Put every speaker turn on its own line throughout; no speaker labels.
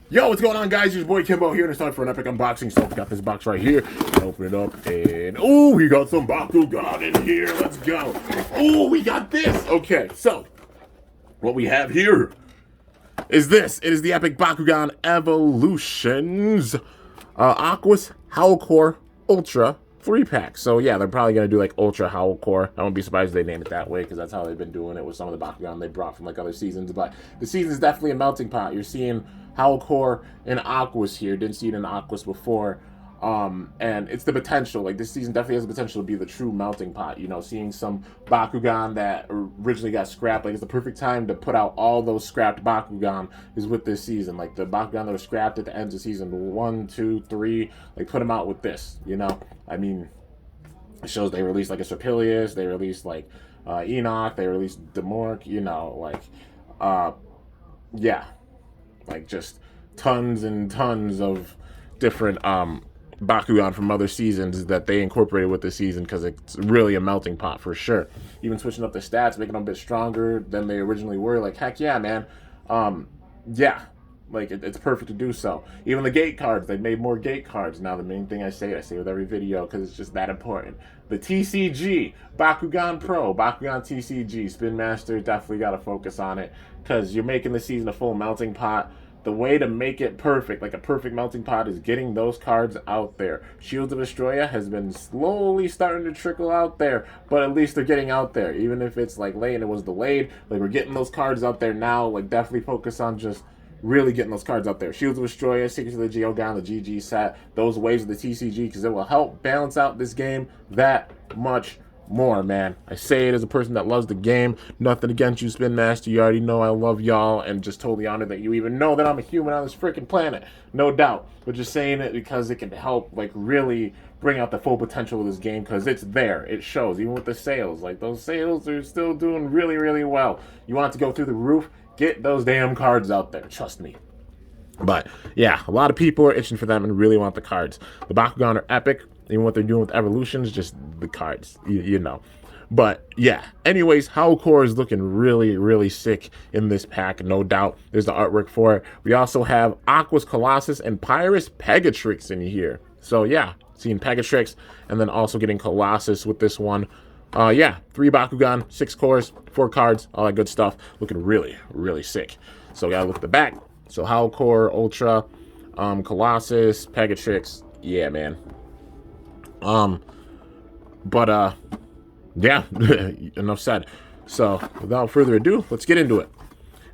Yo, what's going on, guys? It's your boy Kimbo here to start for an epic unboxing. So we got this box right here. Open it up and oh, we got some Bakugan in here. Let's go. Oh, we got this. Okay, so what we have here is this. It is the epic Bakugan Evolutions Aquas Howl Core Ultra 3-pack. So yeah, they're probably gonna do like Ultra Howl Core. I won't be surprised if they name it that way because that's how they've been doing it with some of the Bakugan they brought from like other seasons. But the season is definitely a melting pot. You're seeing Howlkor and Aquos here. Didn't see it in Aquos before. And it's the potential. Like this season definitely has the potential to be the true melting pot. You know, seeing some Bakugan that originally got scrapped. Like it's the perfect time to put out all those scrapped Bakugan is with this season. Like the Bakugan that were scrapped at the end of season 1, 2, 3. Like put them out with this. You know, I mean, it shows they released like a Serpilius. They released like Enoch. They released Demork. You know, like yeah. Like just tons and tons of different Bakugan from other seasons that they incorporated with this season because it's really a melting pot for sure. Even switching up the stats, making them a bit stronger than they originally were. Like heck yeah, man. Yeah, like it's perfect to do so. Even the gate cards, they've made more gate cards. Now the main thing I say with every video because it's just that important. The TCG, Bakugan Pro, Bakugan TCG, Spin Master, definitely got to focus on it because you're making the season a full melting pot. The way to make it perfect, like a perfect melting pot, is getting those cards out there. Shields of Astroya has been slowly starting to trickle out there, but at least they're getting out there. Even if it's like late and it was delayed, like we're getting those cards out there now. Like definitely focus on just really getting those cards out there. Shields of Astroya, Secrets of the Geogan, the GG set, those waves of the TCG, because it will help balance out this game that much more, man. I say it as a person that loves the game. Nothing against you, Spin Master. You already know I love y'all and just totally honored that you even know that I'm a human on this freaking planet. No doubt. But just saying it because it can help, like, really bring out the full potential of this game because it's there. It shows. Even with the sales. Like, those sales are still doing really, really well. You want it to go through the roof? Get those damn cards out there. Trust me. But, yeah, a lot of people are itching for them and really want the cards. The Bakugan are epic. Even what they're doing with evolutions, just the cards, you know. But yeah, anyways, Howlkor is looking really, really sick in this pack, no doubt. There's the artwork for it. We also have Aquas Colossus and Pyrus Pegatrix in here. So yeah, seeing Pegatrix and then also getting Colossus with this one. Yeah, 3 Bakugan, 6 cores, 4 cards, all that good stuff. Looking really, really sick. So we gotta look at the back. So Howlkor, Ultra, Colossus, Pegatrix. Yeah, man. Yeah, enough said. So without further ado, let's get into it.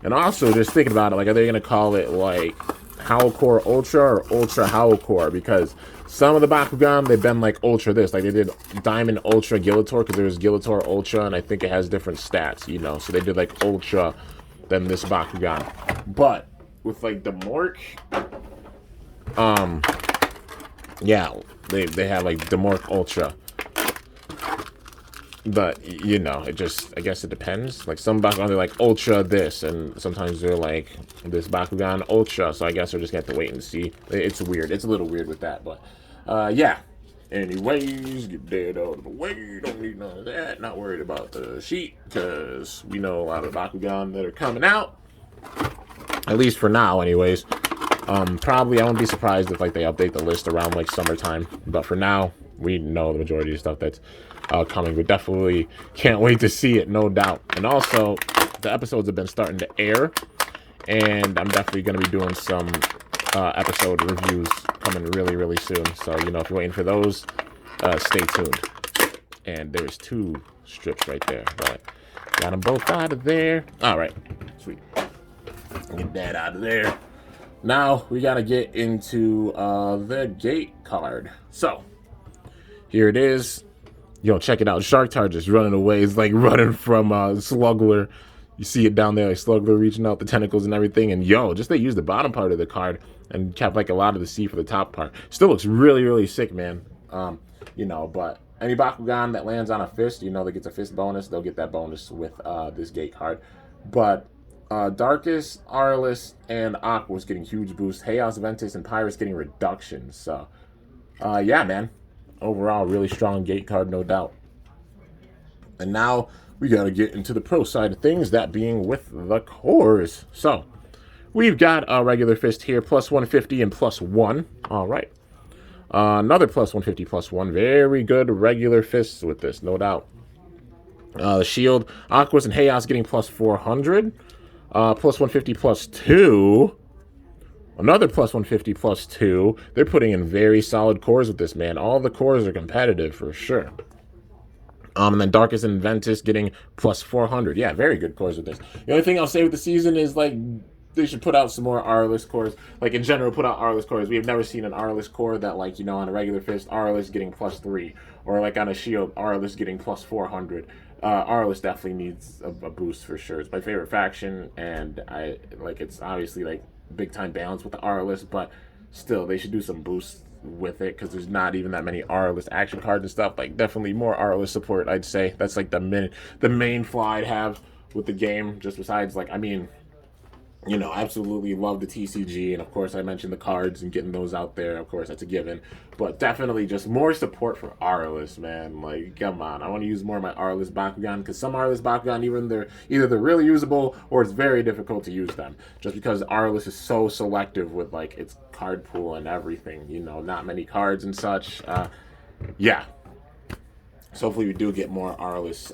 And also just thinking about it, like, are they gonna call it like Howlkor Ultra or Ultra Howlkor? Because some of the Bakugan, they've been like Ultra this, like they did Diamond Ultra Gillator, because there's Gillator Ultra and I think it has different stats, you know, so they did like Ultra than this Bakugan. But with like the Mork, yeah, they have like Demork Ultra. But, you know, it just, I guess it depends. Like, some Bakugan, they're like Ultra this, and sometimes they're like this Bakugan Ultra, so I guess we're just going to have to wait and see. It's weird. It's a little weird with that, but, yeah. Anyways, get that out of the way. Don't need none of that. Not worried about the sheet, because we know a lot of Bakugan that are coming out. At least for now, anyways. Probably, I won't be surprised if, like, they update the list around, like, summertime. But for now, we know the majority of stuff that's coming. We definitely can't wait to see it, no doubt. And also, the episodes have been starting to air. And I'm definitely going to be doing some episode reviews coming really, really soon. So, you know, if you're waiting for those, stay tuned. And there's 2 strips right there. But got them both out of there. All right. Sweet. Get that out of there. Now we gotta get into the gate card. So here it is. Yo, check it out. Sharktar just running away. It's like running from Sluggler. You see it down there, like Sluggler reaching out the tentacles and everything. And yo, just they used the bottom part of the card and kept like a lot of the C for the top part. Still looks really, really sick, man. You know, but any Bakugan that lands on a fist, you know, that gets a fist bonus, they'll get that bonus with this gate card. But Darkus, Arliss, and Aquos getting huge boosts. Chaos, Ventus, and Pyrus getting reductions. So, yeah, man. Overall, really strong gate card, no doubt. And now we got to get into the pro side of things, that being with the cores. So, We've got a regular fist here, plus 150 and plus 1. All right. Another plus 150 plus 1. Very good regular fists with this, no doubt. The shield, Aquas and Chaos getting plus 400. Plus 150 plus 2. Another plus 150 plus 2. They're putting in very solid cores with this, man. All the cores are competitive for sure. And then Darkest and Ventus getting plus 400. Yeah, very good cores with this. The only thing I'll say with the season is, like, they should put out some more R-list cores. Like, in general, put out R-list cores. We have never seen an R-list core that, like, you know, on a regular fist, R-list getting plus 3. Or, like, on a shield, R-list getting plus 400. R-list definitely needs a boost for sure. It's my favorite faction, and it's obviously, like, big-time balance with the R-list, but still, they should do some boosts with it, because there's not even that many R-list action cards and stuff. Like, definitely more R-list support, I'd say. That's, like, the main flaw I'd have with the game, just besides, like, I mean, you know, absolutely love the TCG, and of course I mentioned the cards and getting those out there. Of course, that's a given. But definitely just more support for R-list, man. Like, come on. I want to use more of my R-list Bakugan, because some R-list Bakugan, either they're really usable or it's very difficult to use them. Just because R-list is so selective with, like, its card pool and everything. You know, not many cards and such. Yeah. So hopefully we do get more R-list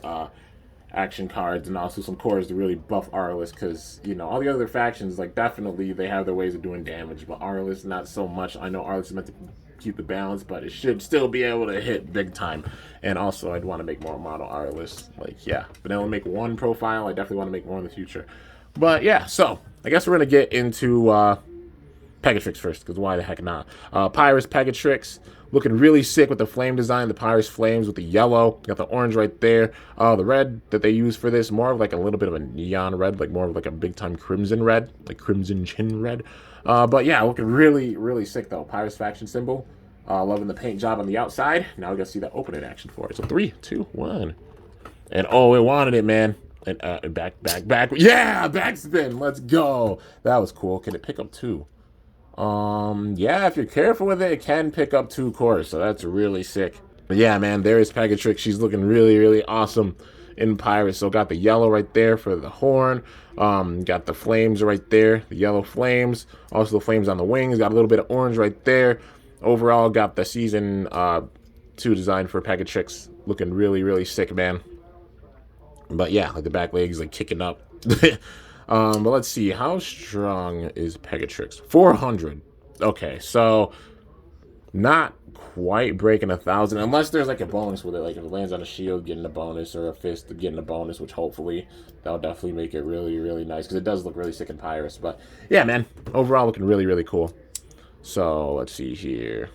action cards and also some cores to really buff R-list, because, you know, all the other factions, like, definitely they have their ways of doing damage, but R-list not so much. I know R-list is meant to keep the balance, but it should still be able to hit big time. And also I'd want to make more model R-list, like, yeah, but then we'll make one profile. I definitely want to make more in the future. But yeah, so I guess we're gonna get into Pegatrix first, because why the heck not? Pyrus Pegatrix, looking really sick with the flame design, the Pyrus flames with the yellow. Got the orange right there. The red that they use for this, more of like a little bit of a neon red, like more of like a big time crimson red, like crimson chin red. But yeah, looking really, really sick though. Pyrus faction symbol. Loving the paint job on the outside. Now we gotta see the opening action for it. So 3, 2, 1. And oh, it wanted it, man. And back. Yeah, backspin. Let's go. That was cool. Can it pick up 2? Yeah, if you're careful with it, it can pick up 2 cores, so that's really sick. But yeah, man, there's Pegatrix. She's looking really, really awesome in Pyrus. So got the yellow right there for the horn. Got the flames right there, the yellow flames. Also the flames on the wings. Got a little bit of orange right there. Overall, got the season 2 design for Pegatrix. Looking really, really sick, man. But yeah, like the back legs like kicking up. But let's see, how strong is Pegatrix? 400. Okay, so not quite breaking 1,000, unless there's like a bonus with it. Like if it lands on a shield, getting a bonus, or a fist getting a bonus, which hopefully that'll definitely make it really, really nice, because it does look really sick in Pyrus. But yeah, man, overall looking really, really cool. So let's see here.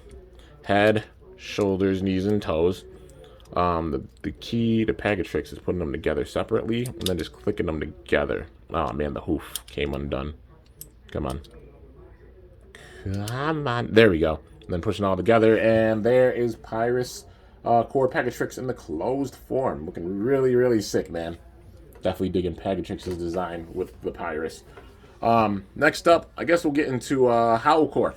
Head, shoulders, knees, and toes. The key to Pegatrix is putting them together separately and then just clicking them together. Oh man, the hoof came undone. Come on. Come on. There we go. And then pushing all together, and there is Pyrus Core Pegatrix in the closed form. Looking really, really sick, man. Definitely digging Pegatrix's design with the Pyrus. Next up, I guess we'll get into Howlkor.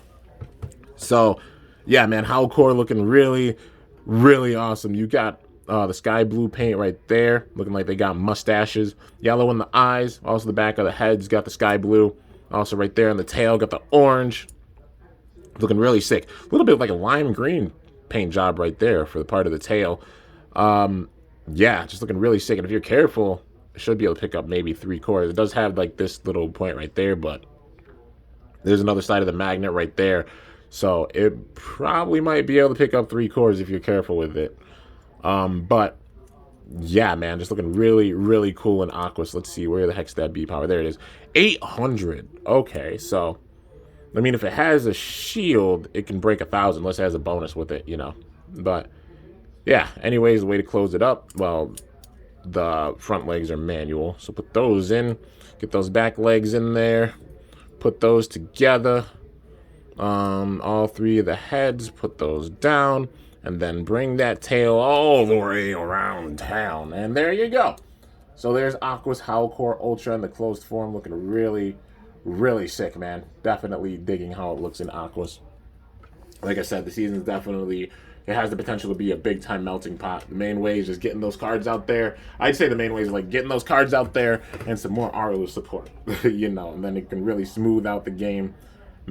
So, yeah, man, Howlkor looking really, really awesome. You got the sky blue paint right there, looking like they got mustaches. Yellow in the eyes. Also the back of the head's got the sky blue. Also right there on the tail, got the orange. Looking really sick. A little bit like a lime green paint job right there for the part of the tail. Yeah, just looking really sick. And if you're careful, it should be able to pick up maybe 3 cores. It does have like this little point right there, but there's another side of the magnet right there. So it probably might be able to pick up 3 cores if you're careful with it. But yeah, man, just looking really, really cool in Aquas. Let's see, where the heck's that B power? There it is. 800. Okay, so I mean, if it has a shield, it can break 1,000 unless it has a bonus with it, you know. But yeah, anyways, the way to close it up, well, the front legs are manual, so put those in, get those back legs in there, put those together. All 3 of the heads, put those down, and then bring that tail all the way around town. And there you go. So there's Aquas Howl Core Ultra in the closed form, looking really, really sick, man. Definitely digging how it looks in Aquas. Like I said, the season's definitely it has the potential to be a big-time melting pot. The main way is just getting those cards out there. I'd say the main way is like getting those cards out there and some more Arlo support, you know, and then it can really smooth out the game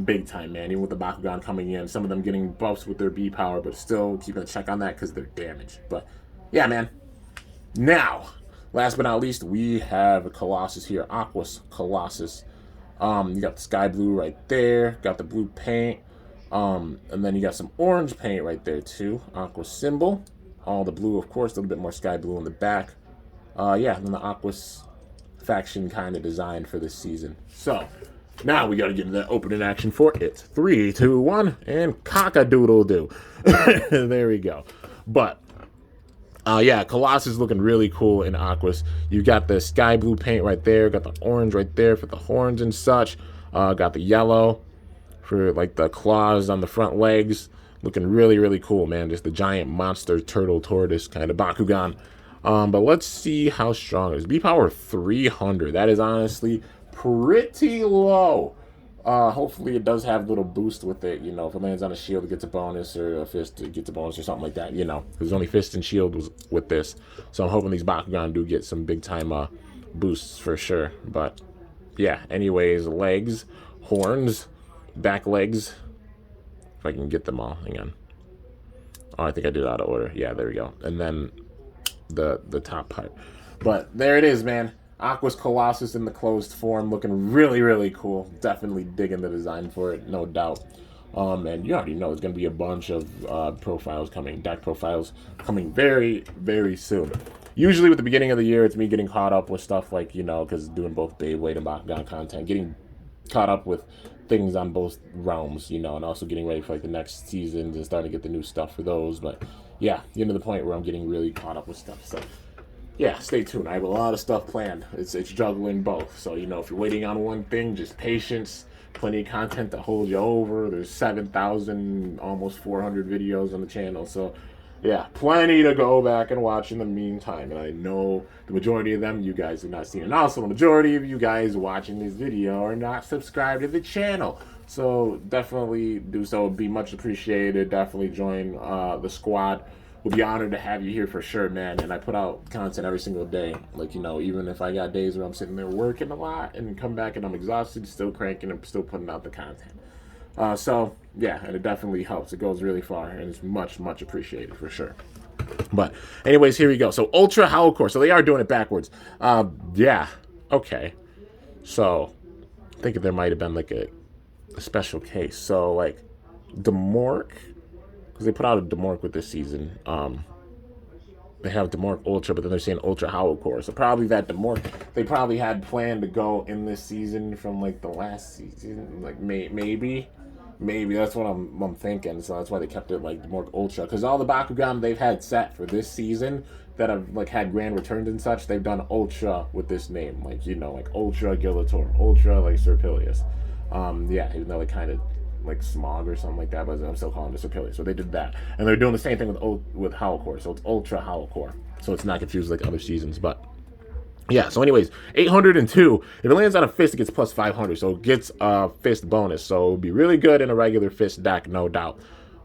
big time, man. Even with the Bakugan coming in, some of them getting buffs with their B power, but still keeping a check on that because they're damaged. But yeah, man. Now, last but not least, we have a Colossus here, Aquas Colossus. You got the sky blue right there, got the blue paint, and then you got some orange paint right there too. Aqua symbol, all the blue, of course, a little bit more sky blue in the back. Yeah, and then the Aquas faction kind of design for this season. So now we got to get into that opening action for it. 3, 2, 1, and cock-a-doodle-doo. There we go. But yeah, Colossus looking really cool in Aquas. You got the sky blue paint right there, got the orange right there for the horns and such. Got the yellow for like the claws on the front legs. Looking really, really cool, man. Just the giant monster turtle tortoise kind of Bakugan. But let's see how strong it is. B power 300. That is honestly pretty low. Hopefully it does have a little boost with it, you know, if it lands on a shield it gets a bonus, or a fist it gets a bonus or something like that, you know. There's only fist and shield was with this. So I'm hoping these Bakugan do get some big time boosts for sure. But yeah, anyways, legs, horns, back legs. If I can get them all, hang on. Oh, I think I did it out of order. Yeah, there we go. And then the top part. But there it is, man. Aquas Colossus in the closed form, looking really, really cool. Definitely digging the design for it, no doubt. And you already know there's going to be a bunch of profiles coming, deck profiles coming very, very soon. Usually with the beginning of the year, it's me getting caught up with stuff like, you know, because doing both Beyblade and Bakugan content, getting caught up with things on both realms, you know, and also getting ready for like the next seasons and starting to get the new stuff for those. But yeah, getting to the point where I'm getting really caught up with stuff. So yeah, stay tuned. I have a lot of stuff planned. It's juggling both. So, you know, if you're waiting on one thing, just patience. Plenty of content to hold you over. There's 7,000, almost 400 videos on the channel. So, yeah, plenty to go back and watch in the meantime. And I know the majority of them you guys have not seen. And also the majority of you guys watching this video are not subscribed to the channel. So definitely do so. It'd be much appreciated. Definitely join the squad. We'll be honored to have you here for sure, man. And I put out content every single day. Like, you know, even if I got days where I'm sitting there working a lot and come back and I'm exhausted, still cranking and still putting out the content. So, yeah, and it definitely helps. It goes really far, and it's much, much appreciated for sure. But anyways, here we go. So, Ultra Howlkor. So, they are doing it backwards. Yeah, okay. So, I think there might have been, like, a special case. So, like, Demork, because they put out a Demork with this season. They have Demork Ultra, but then they're saying Ultra Howl Core. So probably that Demork they probably had planned to go in this season from like the last season, like maybe that's what I'm thinking. So that's why they kept it like Demork Ultra, because all the Bakugan they've had set for this season that have like had grand returns and such, they've done Ultra with this name, like, you know, like Ultra Gillator, Ultra like Serpilius. Yeah, even though they kind of like Smog or something like that, but I'm still calling it Serpilius. So they did that, and they're doing the same thing with Howlkor. So it's Ultra Howlkor, so it's not confused like other seasons. But yeah, so anyways, 802. If it lands on a fist, it gets plus 500, so it gets a fist bonus. So it'd be really good in a regular fist deck, no doubt.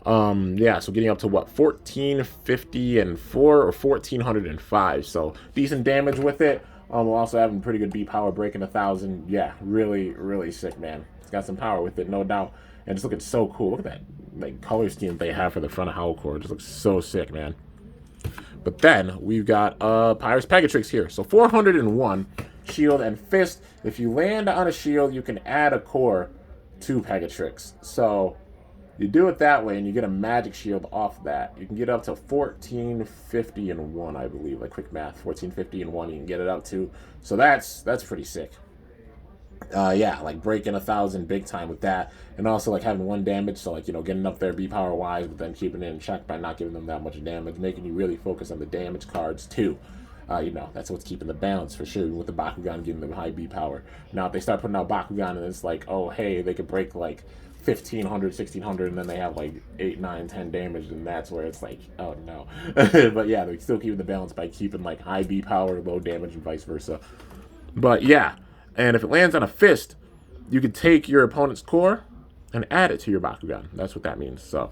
Yeah, so getting up to what, 1454 or 1405. So decent damage with it. We're also having pretty good B power, breaking 1,000. Yeah, really, really sick, man. It's got some power with it, no doubt. And it's looking so cool. Look at that like color scheme they have for the front of Howlkor. It just looks so sick, man. But then we've got Pyrus Pegatrix here. So 401 shield and fist. If you land on a shield, you can add a core to Pegatrix. So you do it that way, and you get a magic shield off that. You can get up to 1450 and 1, I believe. Like quick math, 1450 and 1. You can get it up to. So that's pretty sick. Yeah, like breaking 1,000 big time with that, and also like having 1 damage, so like, you know, getting up there B power wise, but then keeping it in check by not giving them that much damage, making you really focus on the damage cards too. You know, that's what's keeping the balance for sure, with the Bakugan giving them high B power. Now if they start putting out Bakugan and it's like, oh hey, they could break like 1,500, 1,600, and then they have like 8, 9, 10 damage, and that's where it's like, oh no. But yeah, they're still keeping the balance by keeping like high B power, low damage, and vice versa. But yeah. And if it lands on a fist, you can take your opponent's core, and add it to your Bakugan. That's what that means. So,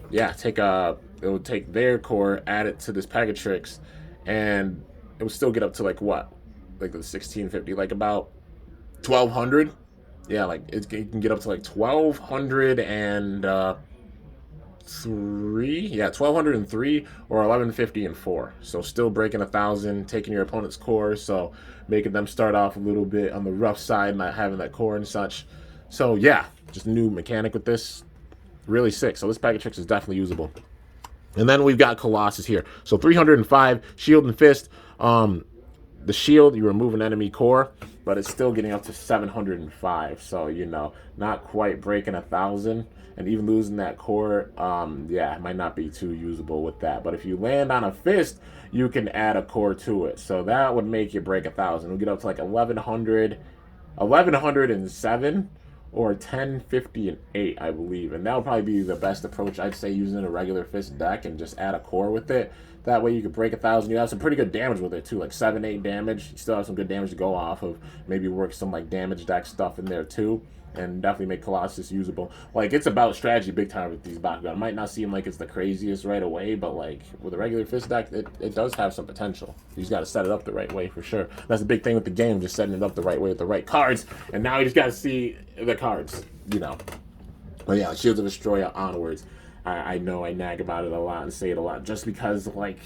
yeah, it would take their core, add it to this Pegatrix, and it would still get up to like what? Like the 1650, like about 1200. Yeah, like it can get up to like 1200 and 1203 or 1150 and 4. So still breaking 1,000, taking your opponent's core, so making them start off a little bit on the rough side, not having that core and such. So yeah, just a new mechanic with this. Really sick. So this Pegatrix is definitely usable. And then we've got Colossus here. So 305, shield and fist. The shield, you remove an enemy core, but it's still getting up to 705. So, you know, not quite breaking 1,000. And even losing that core, yeah, it might not be too usable with that. But if you land on a fist, you can add a core to it. So that would make you break 1,000. We'll get up to like 1,100, 1,107. Or 1050 and 8, I believe. And that would probably be the best approach, I'd say, using a regular fist deck and just add a core with it. That way you could break 1,000. You have some pretty good damage with it, too. Like 7, 8 damage. You still have some good damage to go off of. Maybe work some, like, damage deck stuff in there, too. And definitely make Colossus usable. Like, it's about strategy big time with these Bakugan. It might not seem like it's the craziest right away, but, like, with a regular fist deck, it does have some potential. You just got to set it up the right way, for sure. That's the big thing with the game, just setting it up the right way with the right cards. And now you just got to see the cards, you know. But, yeah, Shields of Destroyer onwards. I know I nag about it a lot and say it a lot just because, like,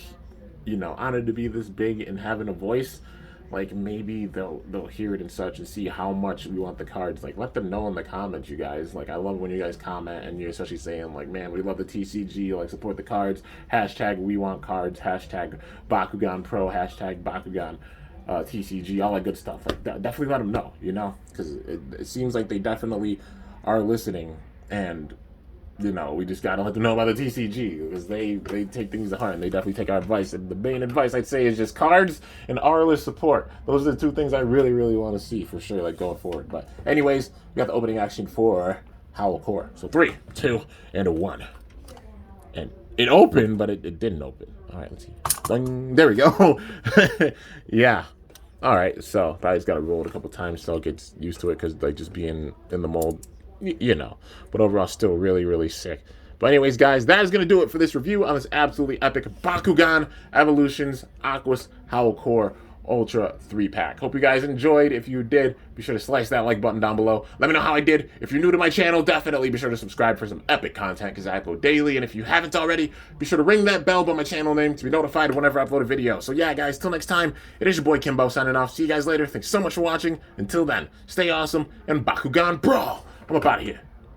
you know, honored to be this big and having a voice. Like, maybe they'll hear it and such and see how much we want the cards. Like, let them know in the comments, you guys. Like, I love when you guys comment and you're especially saying, like, man, we love the TCG, like, support the cards, hashtag we want cards, hashtag Bakugan Pro, hashtag Bakugan TCG, all that good stuff. Like, definitely let them know, you know? Because it seems like they definitely are listening, and you know, we just gotta let them know about the TCG, because they take things to heart, and they definitely take our advice. And the main advice I'd say is just cards and R-list support. Those are the two things I really, really want to see for sure, like going forward. But anyways, we got the opening action for Howlkor. So 3, 2, and 1. And it opened, but it didn't open. All right, let's see. Ding, there we go. Yeah. All right, so probably just gotta roll it a couple times so it gets used to it, because like just being in the mold, you know. But overall, still really, really sick. But anyways, guys, that is going to do it for this review on this absolutely epic Bakugan Evolutions Aquas Howl Core Ultra 3-pack. Hope you guys enjoyed. If you did, be sure to slice that like button down below. Let me know how I did. If you're new to my channel, definitely be sure to subscribe for some epic content, because I upload daily. And if you haven't already, be sure to ring that bell by my channel name to be notified whenever I upload a video. So yeah, guys, till next time, it is your boy Kimbo signing off. See you guys later. Thanks so much for watching. Until then, stay awesome and Bakugan Brawl. I'm up out of here.